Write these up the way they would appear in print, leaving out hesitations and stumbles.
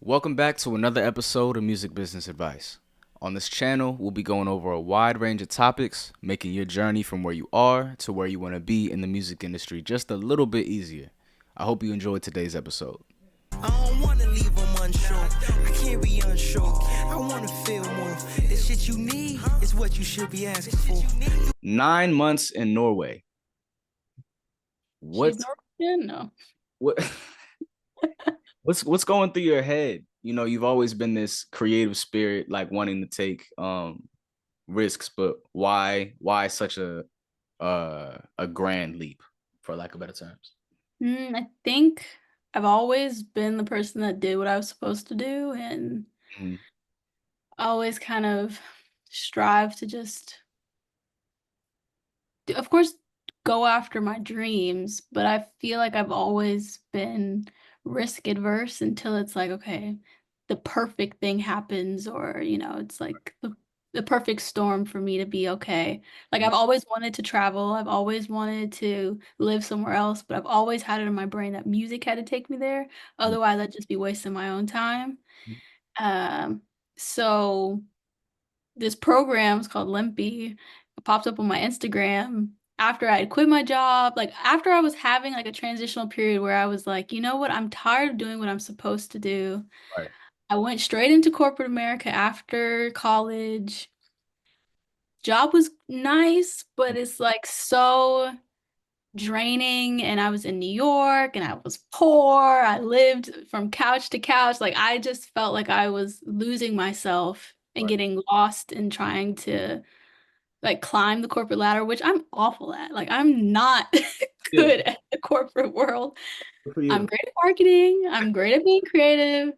Welcome back to another episode of Music Business Advice. On this channel, we'll be going over a wide range of topics, making your journey from where you are to where you want to be in the music industry just a little bit easier. I hope you enjoyed today's episode. I don't wanna leave them unsure. I can't be unsure. I wanna feel more. The shit you need is what you should be asking for. 9 months in Norway. She's What Norwegian? No. what what's going through your head? You know, you've always been this creative spirit, like wanting to take risks, but why such a grand leap, for lack of better terms? I think I've always been the person that did what I was supposed to do, and Mhm. always kind of strive to just, of course, go after my dreams, but I feel like I've always been risk adverse until it's like, okay, the perfect thing happens, or, it's like the perfect storm for me to be okay. Like, I've always wanted to travel, I've always wanted to live somewhere else, but I've always had it in my brain that music had to take me there. Otherwise, I'd just be wasting my own time. Um, so this program is called Limpy. It popped up on my Instagram after I had quit my job, like after I was having like a transitional period where I was like, you know what, I'm tired of doing what I'm supposed to do. Right. I went straight into corporate America after college. Job was nice, but it's like so draining. And I was in New York and I was poor. I lived from couch to couch. Like I just felt like I was losing myself and Right. getting lost in trying to like climb the corporate ladder, which I'm awful at. Like I'm not Yeah, good at the corporate world. good for I'm you. great at marketing. I'm great at being creative.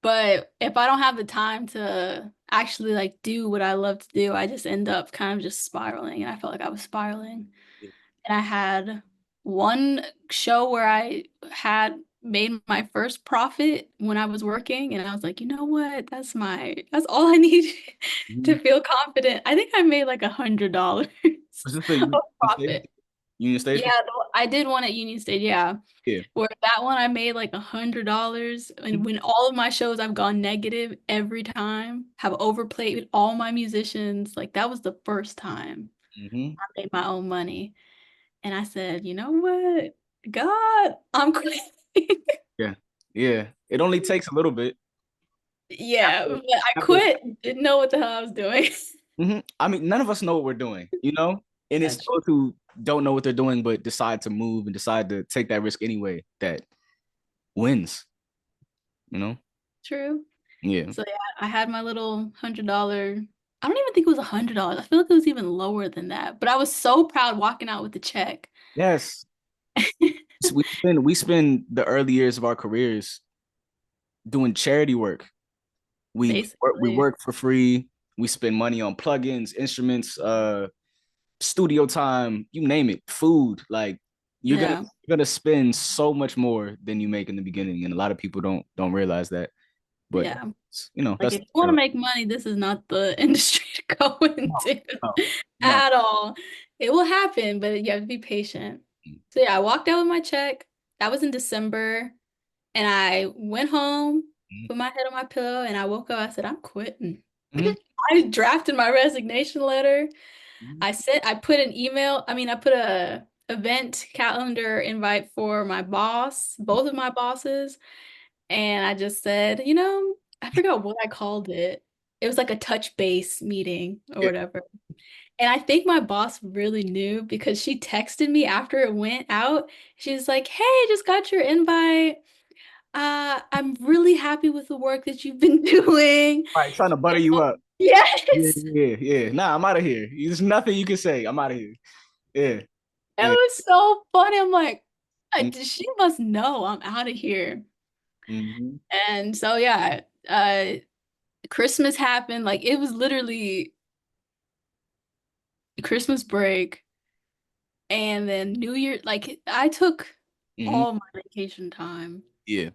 But if I don't have the time to actually like do what I love to do, I just end up kind of just spiraling. And I felt like I was spiraling. Yeah. And I had one show where I had made my first profit when I was working, and I was like, you know what? That's all I need Mhm. to feel confident. I think I made like $100 Was this the of Union Station? profit. Union Yeah, Station? I did one at Union State, yeah. Yeah. Where that one I made like $100, and when all of my shows I've gone negative every time, have overplayed all my musicians, like that was the first time Mm-hmm. I made my own money. And I said, you know what? God, I'm quitting. Yeah. Yeah. It only takes a little bit. Yeah, After, but I after, quit. Didn't know what the hell I was doing. I mean, none of us know what we're doing, you know? And it's That's those who don't know what they're doing, but decide to move and decide to take that risk anyway that wins, you know? true. Yeah. So yeah, I had my little $100. I don't even think it was $100. I feel like it was even lower than that. But I was so proud walking out with the check. Yes. So we spend the early years of our careers doing charity work. We Basically. work for free. We spend money on plugins, instruments, studio time, you name it, food. Like you're gonna Yeah. you're gonna spend so much more than you make in the beginning, and a lot of people don't realize that. But Yeah. Like that's if you want to make money, this is not the industry to go into no, no. at all. It will happen, but you have to be patient. So yeah, I walked out with my check. That was in December. And I went home, put my head on my pillow, and I woke up. I said, I'm quitting. Mm-hmm. I drafted my resignation letter. I put an email, I put a event calendar invite for my boss, both of my bosses. And I just said, I forgot what I called it. It was like a touch base meeting or Yeah. whatever. And I think my boss really knew because she texted me after it went out. She was like, hey, just got your invite. I'm really happy with the work that you've been doing. Right, trying to butter you up. Yeah, Yes. yeah, yeah. Nah, I'm out of here. There's nothing you can say. I'm out of here. Yeah, It yeah. was so funny. I'm like, she must know I'm out of here. Mm-hmm. And so yeah, Christmas happened. Like it was literally Christmas break and then New Year. Like I took Mm-hmm. all my vacation time, Yeah.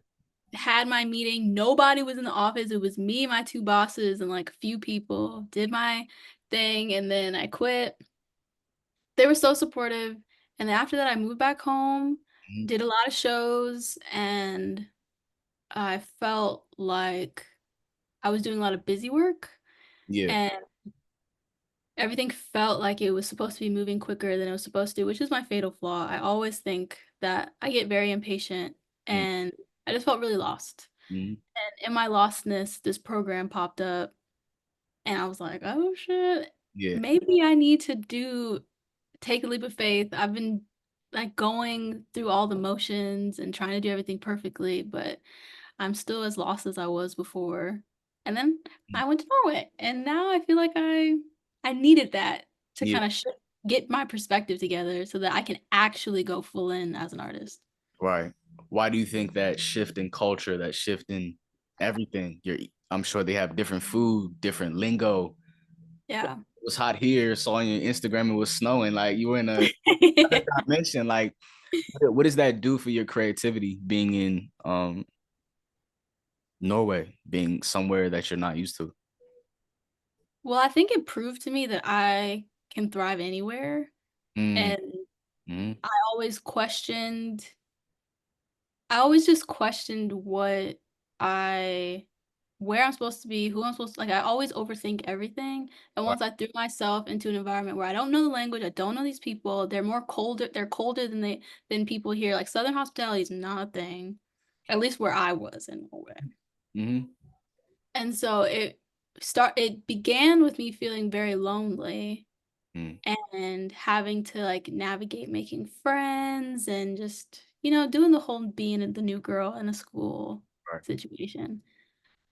had my meeting. Nobody was in the office. It was me, my two bosses, and like a few people. Did my thing, and then I quit. They were so supportive. And then after that, I moved back home, Mm-hmm. did a lot of shows, and I felt like I was doing a lot of busy work Yeah. and everything felt like it was supposed to be moving quicker than it was supposed to, which is my fatal flaw. I always think that I get very impatient and I just felt really lost. Mm-hmm. And in my lostness, this program popped up and I was like, oh shit, Yeah. maybe I need to take a leap of faith. I've been like going through all the motions and trying to do everything perfectly, but I'm still as lost as I was before. And then I went to Norway, and now I feel like I needed that to Yeah. kind of get my perspective together so that I can actually go full in as an artist. Right. Why do you think that shift in culture, that shift in everything? I'm sure they have different food, different lingo. Yeah. It was hot here. Saw on your Instagram it was snowing. Like you were in a dimension. Like what does that do for your creativity being in Norway, being somewhere that you're not used to? Well, I think it proved to me that I can thrive anywhere. Mm-hmm. And I always questioned I always just questioned I where I'm supposed to be, who I'm supposed to like I always overthink everything. And Right. once I threw myself into an environment where I don't know the language, I don't know these people, they're colder than people here. Like Southern hospitality is not a thing. At least where I was in Norway. Mm-hmm. And so it began with me feeling very lonely Mm-hmm. and having to like navigate making friends and just, doing the whole being the new girl in a school Right. situation.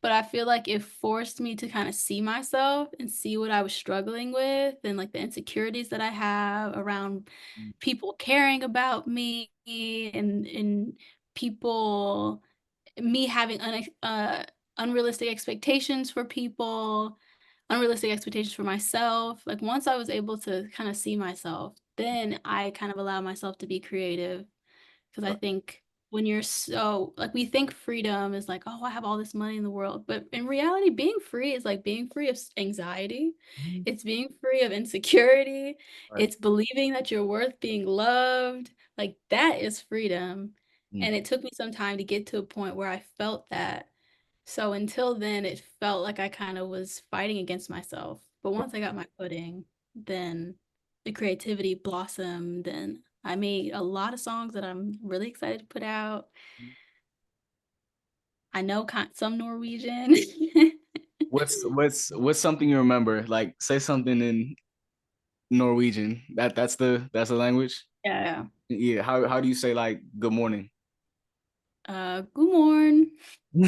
But I feel like it forced me to kind of see myself and see what I was struggling with and like the insecurities that I have around people caring about me and people me having unrealistic expectations for people, unrealistic expectations for myself. Like once I was able to kind of see myself, then I kind of allow myself to be creative because I Right. think when you're so like we think freedom is like, oh, I have all this money in the world, but in reality, being free is like being free of anxiety. Mhm. It's being free of insecurity. Right. It's believing that you're worth being loved. Like that is freedom. Mm. And it took me some time to get to a point where I felt that. So until then, it felt like I kind of was fighting against myself. But once I got my footing, then the creativity blossomed and I made a lot of songs that I'm really excited to put out. I know some Norwegian. What's something you remember? Like say something in Norwegian. That's the language. Yeah. Yeah. How do you say like good morning? God morgen. How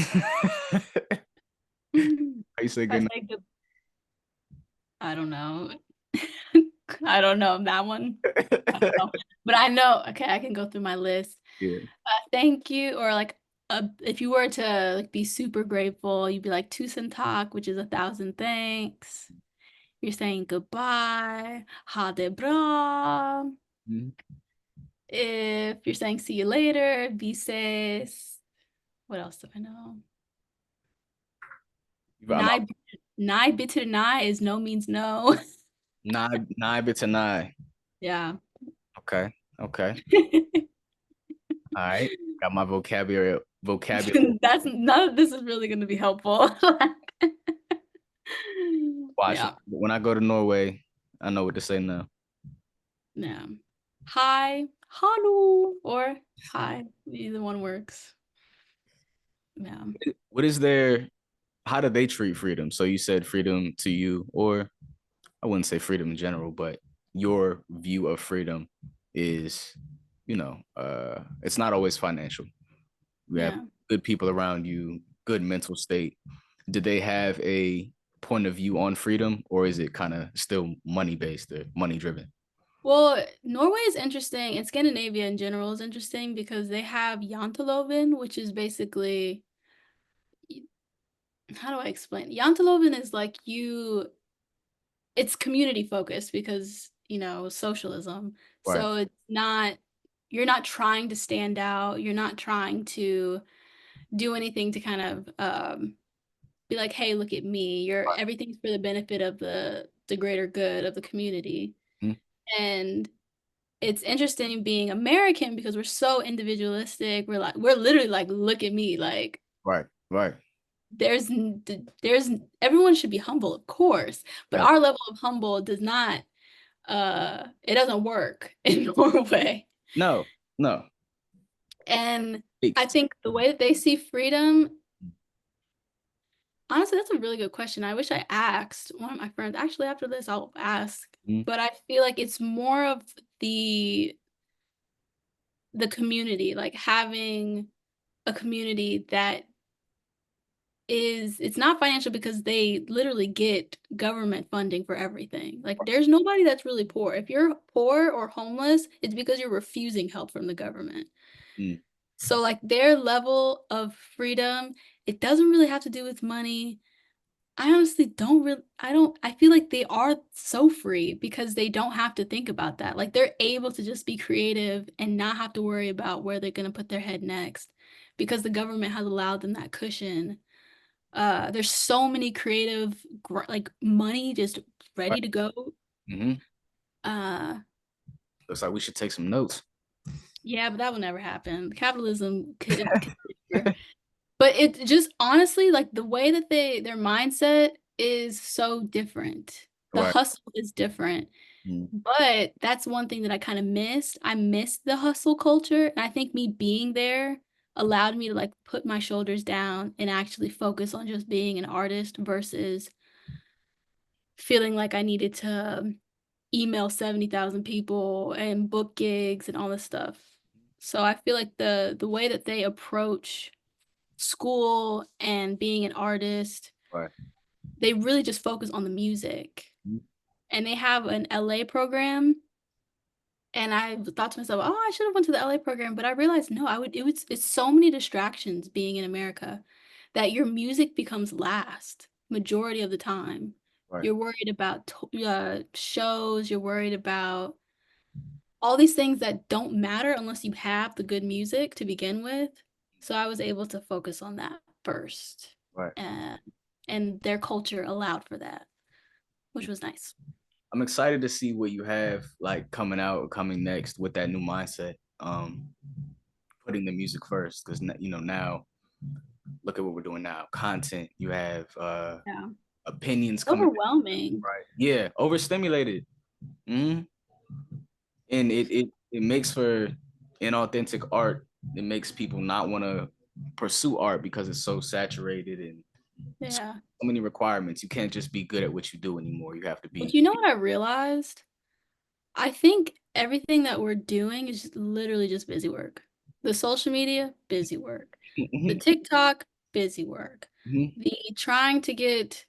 you say I good night? say good. I don't know. I don't know that one. I don't know. But I know, okay, I can go through my list. Yeah. Thank you, or like if you were to like be super grateful, you'd be like tusen takk, which is 1,000 thanks. You're saying goodbye, ha det bra. Mhm. If you're saying see you later, vi ses. What else do I know? I'm Nei, nei bitte nei is no means no. nine bits and nine. Yeah. Okay. Okay. All right. Got my vocabulary. That's none of this is really going to be helpful. Watch Yeah. when I go to Norway, I know what to say now. Yeah. Hi, hallo, or hi. Either one works. Yeah. What is their how do they treat freedom? So you said freedom to you, or I wouldn't say freedom in general, but your view of freedom is, it's not always financial. You have Yeah. good people around you, good mental state. Do they have a point of view on freedom, or is it kind of still money based or money driven? Well, Norway is interesting, and Scandinavia in general is interesting because they have janteloven, which is basically, how do I explain? Janteloven is like it's community focused because, socialism. Right. So you're not trying to stand out. You're not trying to do anything to kind of be like, hey, look at me. Everything's for the benefit of the greater good of the community. Mhm. And it's interesting being American because we're so individualistic. We're literally like, look at me. Like Right. Right. There's everyone should be humble, of course, but Right. our level of humble does not it doesn't work in Norway. No. No. And I Fixed. think the way that they see freedom, honestly, that's a really good question. I wish I asked one of my friends. Actually, after this, I'll ask. Mhm. But I feel like it's more of the the community, like having a community that is it's not financial because they literally get government funding for everything. Like there's nobody that's really poor. If you're poor or homeless, it's because you're refusing help from the government. Mm. So like their level of freedom, it doesn't really have to do with money. I honestly don't really I feel like they are so free because they don't have to think about that. Like they're able to just be creative and not have to worry about where they're going to put their head next because the government has allowed them that cushion. There's so many creative like money just Right. ready to go. Hmm. Uh Looks like we should take some notes. yeah, but that will never happen. Capitalism could never. But it just honestly, like the way that their mindset is so different. The Right. hustle is different. Mm. But that's one thing that I kind of missed. I missed the hustle culture. And I think me being there allowed me to like put my shoulders down and actually focus on just being an artist versus feeling like I needed to email 70,000 people and book gigs and all this stuff. So I feel like the way that they approach school and being an artist, Right. they really just focus on the music. Mhm. And they have an LA program. And I thought to myself, oh, I should have went to the LA program, but I realized no, it's so many distractions being in America that your music becomes last majority of the time. Right. You're worried about shows, you're worried about all these things that don't matter unless you have the good music to begin with. So I was able to focus on that first. Right. Uh, and their culture allowed for that, which was nice. I'm excited to see what you have like coming out or coming next with that new mindset. Putting the music first because now look at what we're doing now. Content. You have Yeah. opinions coming. Overwhelming. Right. Yeah. Overstimulated. Hmm. And it makes for inauthentic art. It makes people not want to pursue art because it's so saturated and so Yeah. many requirements. You can't just be good at what you do anymore. You have to But be. you know what I realized? I think everything that we're doing is just literally just busy work. The social media, busy work. The Mhm, TikTok, busy work. mhm, The trying to get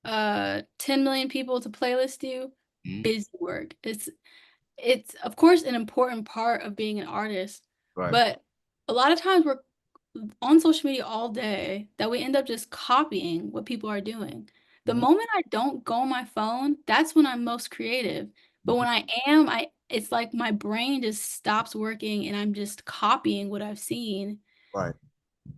10 million people to playlist you, mhm. busy work. It's of course an important part of being an artist, Right. but a lot of times we're on social media all day that we end up just copying what people are doing. The Mhm, moment I don't go on my phone, that's when I'm most creative. But mhm. when I am, I it's like my brain just stops working and I'm just copying what I've seen. Right.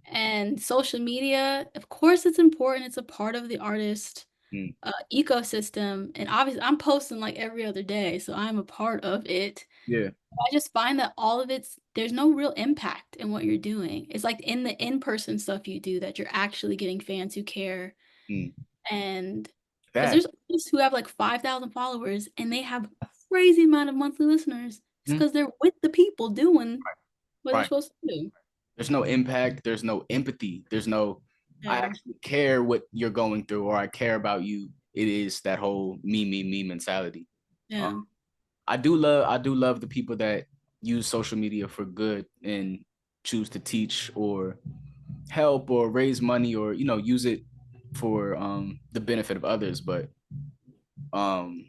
And social media, of course, it's important. It's a part of the artist Mm. ecosystem. And obviously, I'm posting like every other day, so I'm a part of it. Yeah. I just find that all of there's no real impact in what you're doing. It's like in the in-person stuff you do that you're actually getting fans who care. Mm. And because That. there's artists who have like 5,000 followers and they have a crazy amount of monthly listeners. It's Mhm. because they're with the people doing what they're Right. supposed to do. There's no impact. There's no empathy. There's no, I Yeah. actually care what you're going through or I care about you. It is that whole me mentality. Uh, Yeah. I do love the people that use social media for good and choose to teach or help or raise money or use it for the benefit of others. But um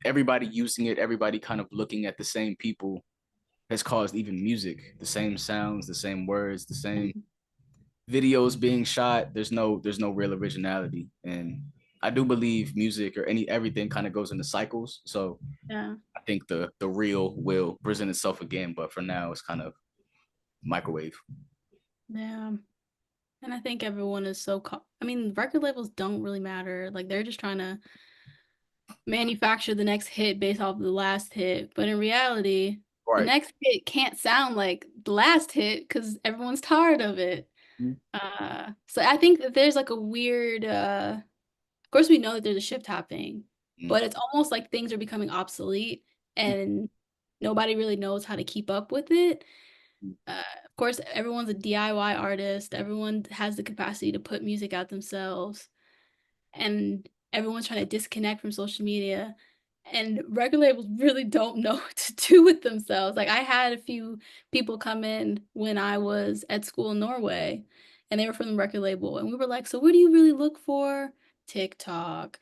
everybody using it, everybody kind of looking at the same people has caused even music, the same sounds, the same words, the same videos being shot. There's no real originality. And I do believe music or everything kind of goes into cycles. So Yeah. I think the real will present itself again, but for now it's kind of microwave. Yeah. And I think everyone is so I mean, record labels don't really matter. Like they're just trying to manufacture the next hit based off of the last hit. But in reality, the Right. next hit can't sound like the last hit because everyone's tired of it. Mhm. So I think that there's like a weird of course we know that there's a shift happening, Mhm. but it's almost like things are becoming obsolete and nobody really knows how to keep up with it. Of course, everyone's a DIY artist. Everyone has the capacity to put music out themselves, and everyone's trying to disconnect from social media. And record labels really don't know what to do with themselves. Like I had a few people come in when I was at school in Norway, and they were from the record label, and we were like, "So what do you really look for?" TikTok.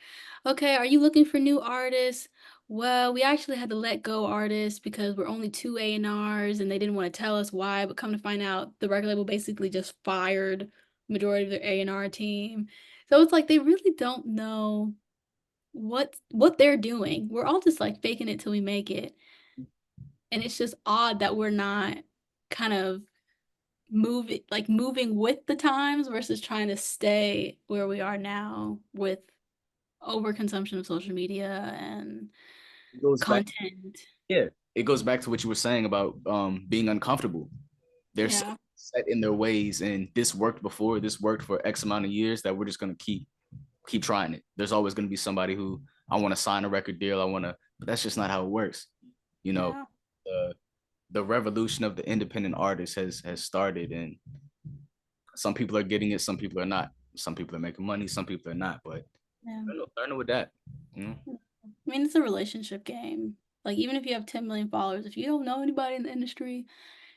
Okay, are you looking for new artists? Well, we actually had to let go artists because we're only two A&Rs and they didn't want to tell us why, but come to find out the record label basically just fired majority of their A&R team. So it's like they really don't know what they're doing. We're all just like faking it till we make it. And it's just odd that we're not kind of moving with the times versus trying to stay where we are now with overconsumption of social media and It goes back. content. Yeah, it goes back to what you were saying about being uncomfortable. They're so Yeah. set in their ways, and this worked before. This worked for X amount of years that we're just gonna keep trying it. There's always gonna be somebody who I want to sign a record deal. I want to, but that's just not how it works. You know, Yeah. the the revolution of the independent artist has started, and some people are getting it, some people are not. Some people are making money, some people are not. But Yeah. learn with that. You know? I mean, it's a relationship game. Like even if you have 10 million followers, if you don't know anybody in the industry,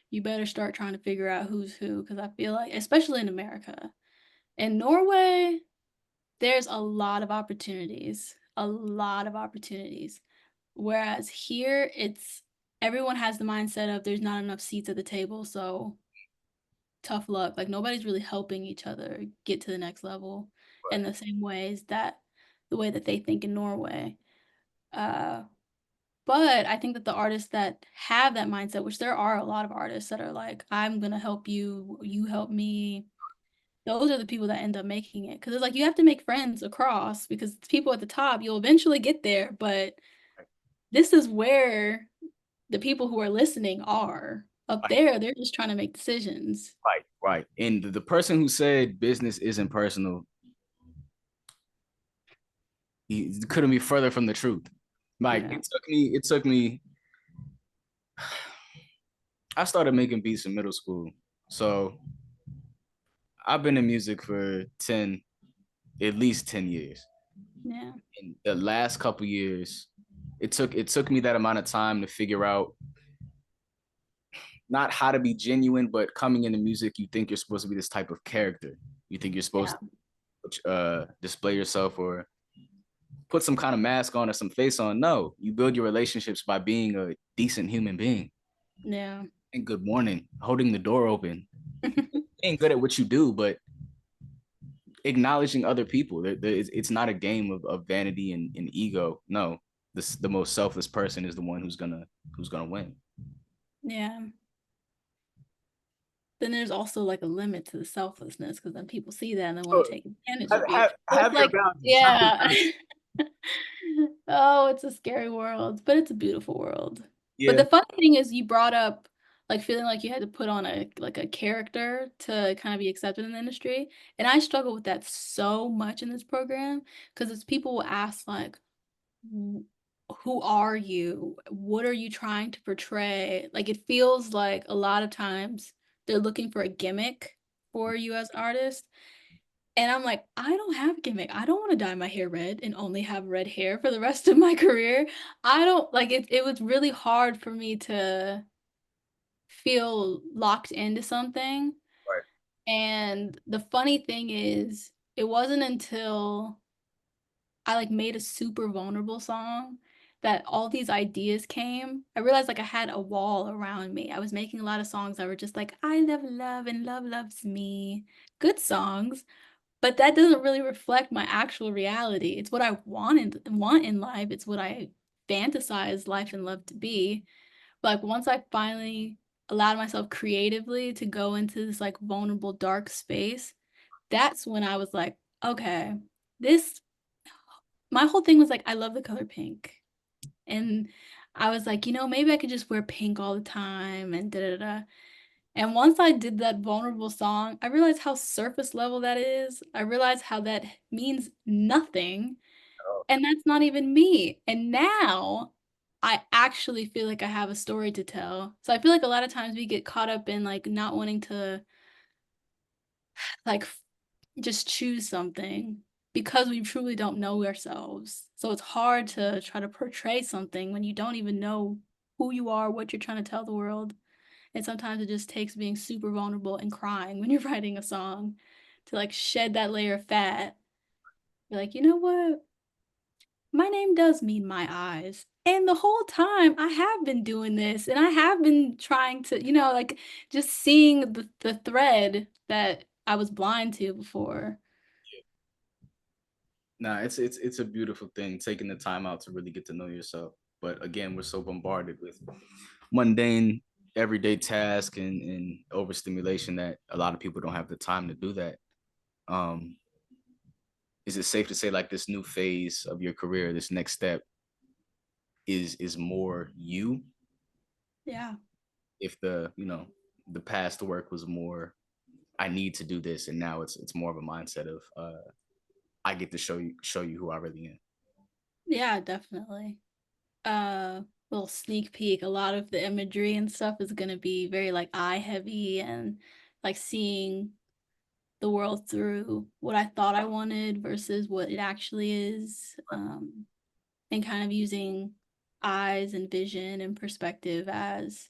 you better start trying to figure out who's who because I feel like especially in America. In Norway, there's a lot of opportunities. A lot of opportunities. Whereas here, it's everyone has the mindset of there's not enough seats at the table, so tough luck. Like nobody's really helping each other get to the next level in the same ways that the way that they think in Norway. Uh, but I think that the artists that have that mindset, which there are a lot of artists that are like, I'm gonna help you, you help me. Those are the people that end up making it. Because it's like you have to make friends across because people at the top, you'll eventually get there, but this is where the people who are listening are. Up Right, there, they're just trying to make decisions. right, right. And the person who said business isn't personal, he couldn't be further from the truth. Like Yeah. it took me. I started making beats in middle school, so I've been in music for at least 10 years. Yeah. In the last couple years, it took me that amount of time to figure out not how to be genuine, but coming into music, you think you're supposed to be this type of character. You think you're supposed Yeah. to display yourself or put some kind of mask on or some face on. No, you build your relationships by being a decent human being. Yeah. And good morning, holding the door open, being good at what you do, but acknowledging other people. It's not a game of vanity and ego. No, the most selfless person is the one who's gonna win. Yeah. Then there's also like a limit to the selflessness because then people see that and they want So to take advantage have, of you. have, So it's have your like, boundaries. Have your yeah. boundaries. Oh, it's a scary world, but it's a beautiful world. But Yeah. the funny thing is you brought up like feeling like you had to put on a character to kind of be accepted in the industry. And I struggle with that so much in this program because it's people will ask like, who are you? What are you trying to portray? Like it feels like a lot of times they're looking for a gimmick for you as an artist. And I'm like, I don't have a gimmick. I don't want to dye my hair red and only have red hair for the rest of my career. I don't like it. It was really hard for me to feel locked into something. Right. And the funny thing is, it wasn't until I like made a super vulnerable song that all these ideas came. I realized like I had a wall around me. I was making a lot of songs that were just like, I love love and love loves me. Good songs, but that doesn't really reflect my actual reality. It's what I want in life. It's what I fantasize life and love to be. But like once I finally allowed myself creatively to go into this like vulnerable dark space, that's when I was like, okay, this my whole thing was like I love the color pink. And I was like, maybe I could just wear pink all the time and da da da. And once I did that vulnerable song, I realized how surface level that is. I realized how that means nothing. Oh, And that's not even me. And now I actually feel like I have a story to tell. So I feel like a lot of times we get caught up in like not wanting to like just choose something because we truly don't know ourselves. So it's hard to try to portray something when you don't even know who you are, what you're trying to tell the world. And sometimes it just takes being super vulnerable and crying when you're writing a song to like shed that layer of fat. You're like, you know what? My name does mean my eyes. And the whole time I have been doing this and I have been trying to, like just seeing the thread that I was blind to before. nah, it's a beautiful thing taking the time out to really get to know yourself. But again, we're so bombarded with mundane everyday tasks and overstimulation that a lot of people don't have the time to do that. Um, is it safe to say like this new phase of your career, this next step is more you? Yeah. If the the past work was more I need to do this, and now it's more of a mindset of I get to show you who I really am. Yeah, definitely. Little sneak peek. A lot of the imagery and stuff is gonna be very like eye heavy and like seeing the world through what I thought I wanted versus what it actually is. And kind of using eyes and vision and perspective as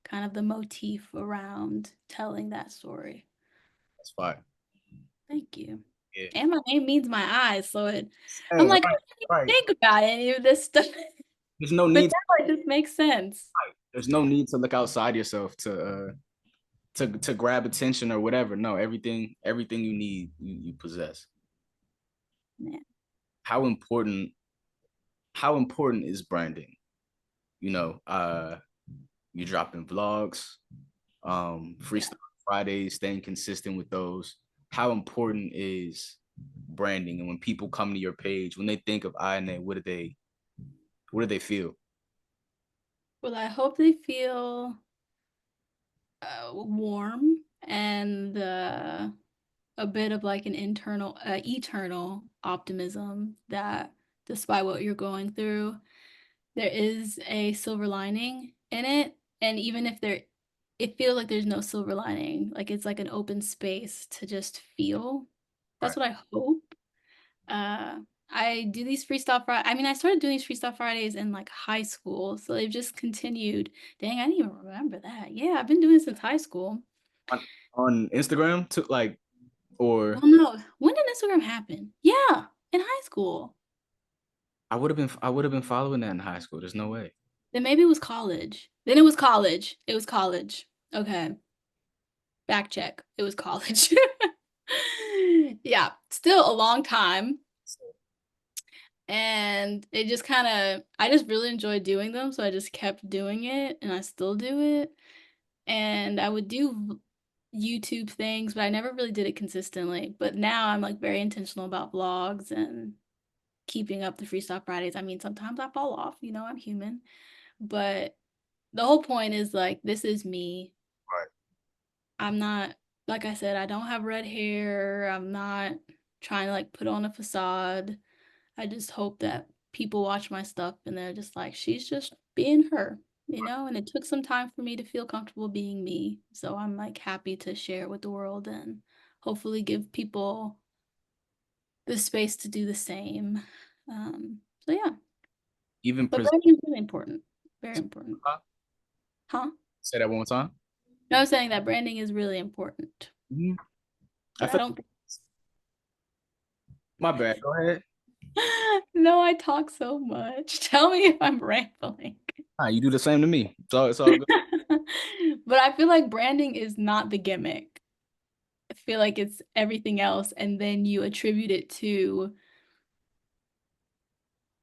kind of the motif around telling that story. That's fine. Thank you. Yeah. And my name means my eyes, so I'm Hey, like, I right, didn't even right. think about any of this stuff, There's no but need. now it just makes sense. There's no need to look outside yourself to grab attention or whatever. No, everything you need, you possess. Yeah. How important how important is branding? You know, you dropping vlogs, Yeah. freestyle Fridays, staying consistent with those. How important is branding? And when people come to your page, when they think of Ainae, what do they feel? Well, I hope they feel warm and a bit of like an eternal optimism that despite what you're going through, there is a silver lining in it. And even if it feels like there's no silver lining, like it's like an open space to just feel. That's Right. what I hope. Uh, I do these freestyle Friday. I mean, I started doing these freestyle Fridays in like high school, so they've just continued. Dang, I didn't even remember that. Yeah, I've been doing this since high school. On Instagram to like or Well, no, when did Instagram happen? Yeah, in high school. I would have been following that in high school. There's no way. Then maybe it was college. Then it was college. It was college. Okay, back check. It was college. Yeah, still a long time. And it just kind of, I just really enjoyed doing them. So I just kept doing it and I still do it. And I would do YouTube things, but I never really did it consistently. But now I'm like very intentional about vlogs and keeping up the Freestyle Fridays. I mean, sometimes I fall off, I'm human. But the whole point is like, this is me. Right. I'm not, like I said, I don't have red hair. I'm not trying to like put on a facade. I just hope that people watch my stuff and they're just like, she's just being her, And it took some time for me to feel comfortable being me. So I'm like happy to share it with the world and hopefully give people the space to do the same. So yeah, Even but present. branding is really important. Very important. Huh? Say that one more time. No, I'm saying that branding is really important. Mhm. I And I feel don't my bad. Go ahead. No, I talk so much. Tell me if I'm rambling. You do the same to me. So it's all good. But I feel like branding is not the gimmick. I feel like it's everything else, and then you attribute it to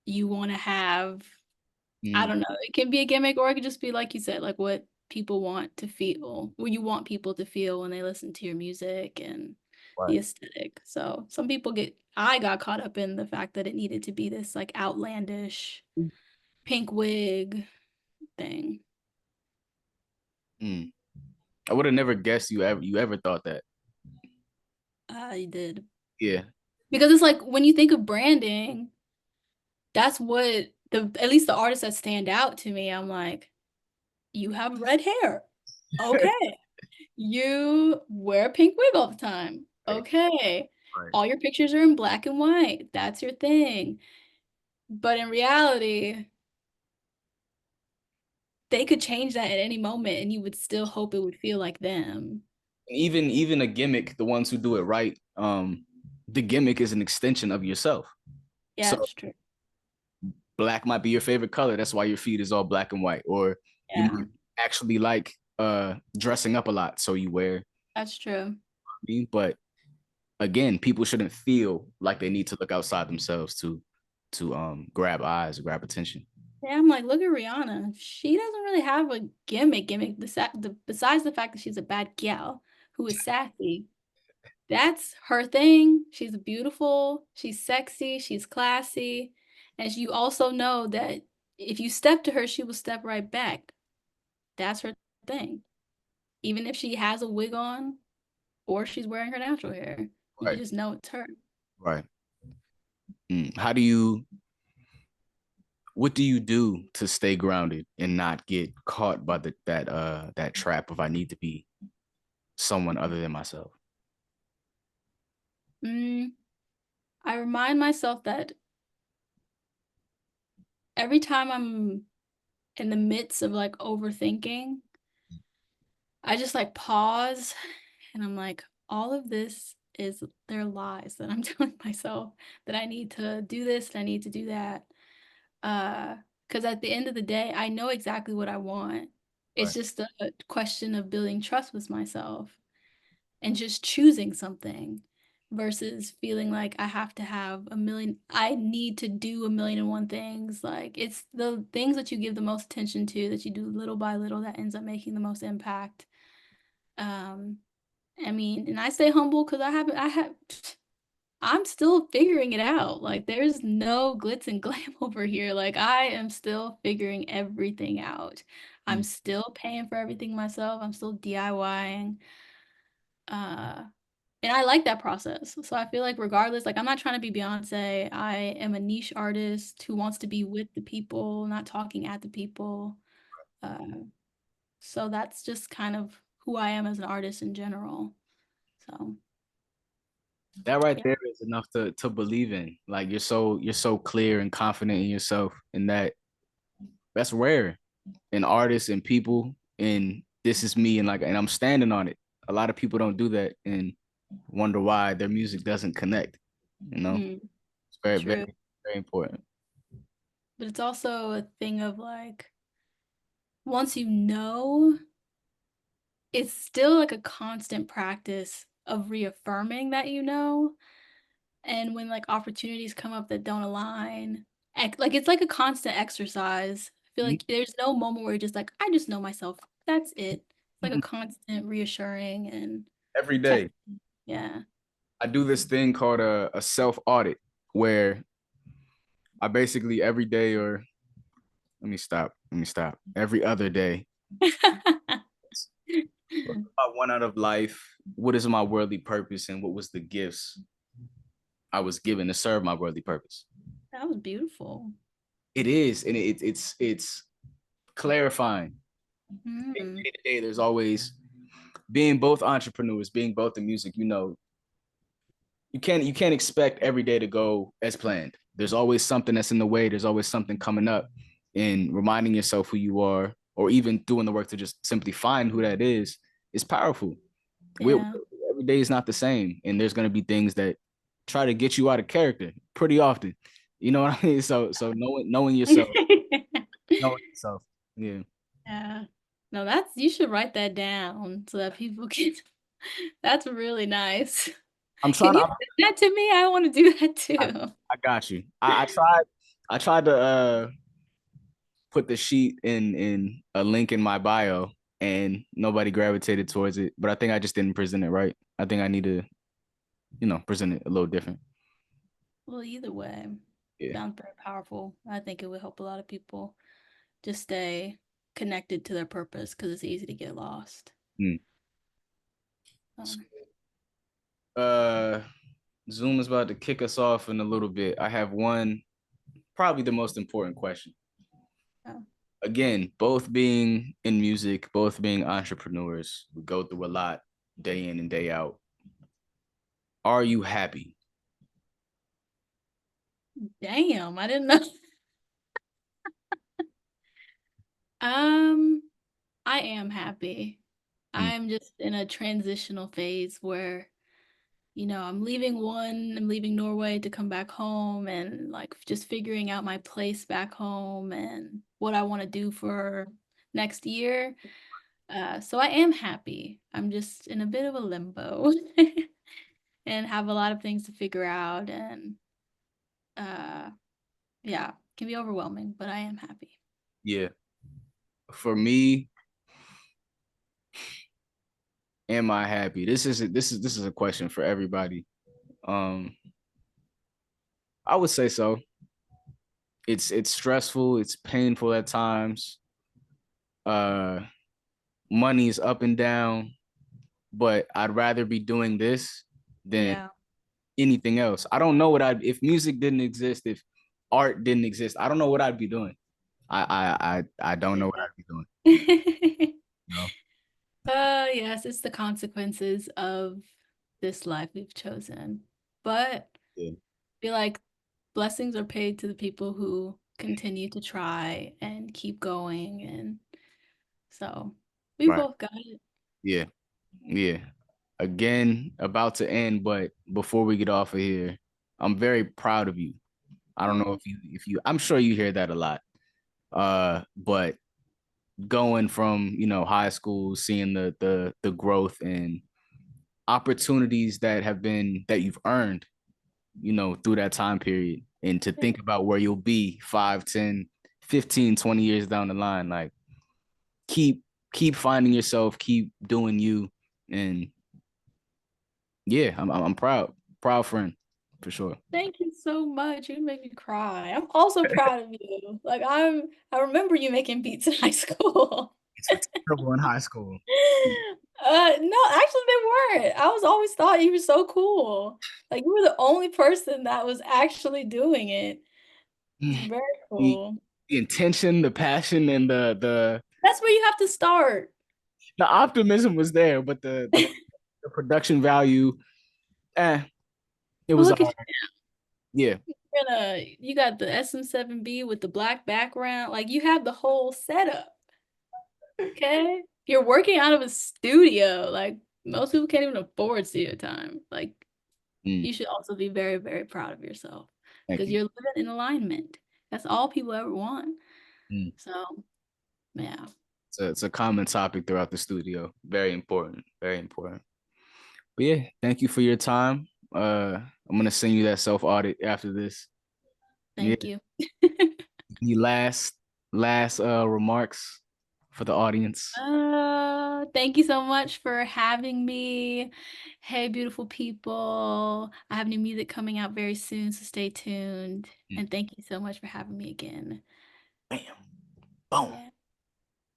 you want to have, I Mm, don't know, it can be a gimmick or it could just be like you said, like what people want to feel, what you want people to feel when they listen to your music and right. the aesthetic. So I got caught up in the fact that it needed to be this like outlandish. pink wig thing. Mm. I would have never guessed you ever thought that. I did. Yeah. Because it's like when you think of branding, that's what the at least the artists that stand out to me, I'm like, you have red hair. Okay. You wear a pink wig all the time. Right. Okay. Right. All your pictures are in black and white. That's your thing. But in reality, they could change that at any moment and you would still hope it would feel like them. Even a gimmick, the ones who do it right, the gimmick is an extension of yourself. Yeah, So it's true. black might be your favorite color. That's why your feed is all black and white. Or you Yeah, might actually like dressing up a lot, so you wear that's true. me. But again, people shouldn't feel like they need to look outside themselves to grab eyes, grab attention. Yeah, I'm like, look at Rihanna. She doesn't really have a gimmick. Besides the fact that she's a bad gal who is sassy, that's her thing. She's beautiful, she's sexy, she's classy, and you also know that if you step to her, she will step right back. That's her thing. Even if she has a wig on or she's wearing her natural hair, you Right. just know it's her. Right. How do you what do you do to stay grounded and not get caught by that trap of I need to be someone other than myself? Mm, I remind myself that every time I'm in the midst of like overthinking, I just like pause and I'm like, all of this is their lies that I'm telling myself that I need to do this, and I need to do that. Uh, because at the end of the day, I know exactly what I want. It's Right. just a question of building trust with myself and just choosing something versus feeling like I have to have a million, I need to do a million and one things. Like it's the things that you give the most attention to, that you do little by little, that ends up making the most impact. Um, I mean, and I stay humble because I'm still figuring it out. Like, there's no glitz and glam over here. Like, I am still figuring everything out. I'm Mm. still paying for everything myself. I'm still DIYing. Uh, and I like that process. So I feel like regardless, like I'm not trying to be Beyonce. I am a niche artist who wants to be with the people, not talking at the people. Uh, so that's just kind of who I am as an artist in general. So That right yeah. there is enough to believe in. Like you're so clear and confident in yourself, and that's rare in artists and people. And this is me, and I'm standing on it. A lot of people don't do that and wonder why their music doesn't connect. You know, Mm, it's very, true. very, very important. But it's also a thing of like, once you know, it's still like a constant practice of reaffirming that you know. And when like opportunities come up that don't align, like it's like a constant exercise. I feel Mhm. like there's no moment where you're just like, I just know myself. That's it. It's like a Mhm. constant reassuring and Every check. day, Yeah. I do this thing called a self audit where I basically every day or let me stop. Every other day, what I want out of life, what is my worldly purpose, and what was the gifts I was given to serve my worldly purpose. That was beautiful. It is, and it's clarifying. Mm. Day to day, there's always being both entrepreneurs, being both in music. You can't expect every day to go as planned. There's always something that's in the way. There's always something coming up, and reminding yourself who you are, or even doing the work to just simply find who that is powerful. we Yeah. every day is not the same, and there's gonna be things that try to get you out of character pretty often. You know what I mean? So knowing yourself. Yeah, Yeah. No, that's you should write that down so that people can. That's really nice. I'm Can trying you to. send that to me? I want to do that I, too. I got you. I tried to put the sheet in a link in my bio, and nobody gravitated towards it. But I think I just didn't present it right. I think I need to present it a little different. Well, either way. Yeah. Sounds very powerful. I think it would help a lot of people just stay connected to their purpose because it's easy to get lost. Mm. Um, Uh, Zoom is about to kick us off in a little bit. I have one, probably the most important question. oh, Again, both being in music, both being entrepreneurs, we go through a lot day in and day out. Are you happy? damn, I didn't know. Um, I am happy. Mm. I'm just in a transitional phase where, I'm leaving Norway to come back home and like just figuring out my place back home and what I want to do for next year. So I am happy. I'm just in a bit of a limbo and have a lot of things to figure out and uh yeah, can be overwhelming, but I am happy. Yeah. For me, am I happy? This is a question for everybody. Um, I would say so. It's stressful, it's painful at times. Uh, money is up and down, but I'd rather be doing this than Yeah, anything else. I don't know what I'd if music didn't exist, if art didn't exist, I don't know what I'd be doing. I don't know feel what I'd be doing. that. You know? Yes, it's the consequences of this life we've chosen. But I Yeah. feel like blessings are paid to the people who continue to try and keep going. And so we Right. both got it. Yeah. Yeah. Again, about to end, but before we get off of here, I'm very proud of you. I don't know Oh, if you I'm sure you hear that a lot. But going from, high school, seeing the growth and opportunities that you've earned, through that time period, and to think about where you'll be 5, 10, 15, 20 years down the line, like keep keep finding yourself, keep doing you, and yeah, I'm proud, proud friend for sure. thank you so much. You make me cry. I'm also proud of you. I remember you making beats in high school. It's were terrible in high school. No, actually they weren't. I was always thought you were so cool. Like you were the only person that was actually doing it. It's very The, cool. the intention, the passion, and That's where you have to start. the optimism was there, but the production value, eh, it But was look all at right. Yeah. you got the SM7B with the black background. Like you have the whole setup. Okay? You're working out of a studio. Like most people can't even afford studio time. Like Mm, you should also be very, very proud of yourself thank because you. you're living in alignment. That's all people ever want. Mm. So, yeah. It's a common topic throughout the studio. Very important. Very important. But yeah, thank you for your time. I'm gonna send you that self audit after this. Yeah. Thank you. Any last remarks for the audience? Thank you so much for having me. Hey, beautiful people. I have new music coming out very soon, so stay tuned. Mm. And thank you so much for having me again. Bam. Boom. Yeah.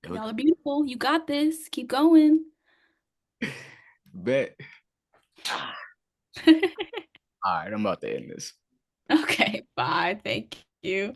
There we Y'all go. are beautiful. You got this. Keep going. Bet. All right, I'm about to end this. Okay, bye. Thank you.